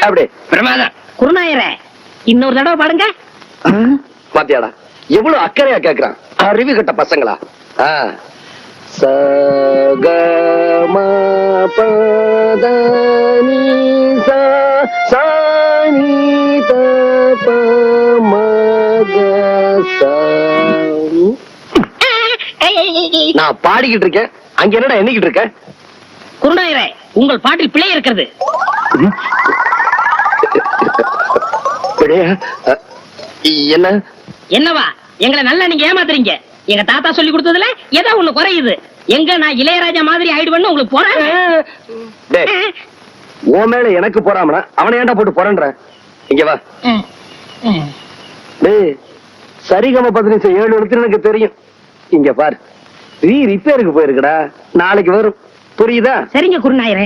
அப்படி பிரமாதம். குருநாயரே, இன்னொரு தடவை பாடுங்க. பாத்தியாடா எவ்வளவு அக்கறையா கேக்குறான். அறிவு கட்ட பசங்களா. நான் பாடிக்கிட்டு இருக்கேன், அங்க என்னடா எண்ணிக்கிட்டு இருக்க? குருநாயரே, உங்கள் பாட்டில் பிழை இருக்கிறது. என்ன என்னவா? எங்களை நல்லா நீங்க ஏமாத்துறீங்க. எங்க தாத்தா சொல்லி கொடுத்ததுல ஏதோ ஒண்ணு குறையுது. எங்க நான் இளையராஜா மாதிரி ஆயிடுவேன்னு உங்களுக்கு போறேன். உன் மேல எனக்கு போறாமனா அவனை ஏன்டா போட்டு போறன்ற? இங்க வா. டேய், சரிகம 17 எழுத்து எனக்கு தெரியும். இங்க பாரு, ரிப்பேருக்கு போயிருக்குடா, நாளைக்கு வரும். புரியுதா? சரிங்க குருநாயரே.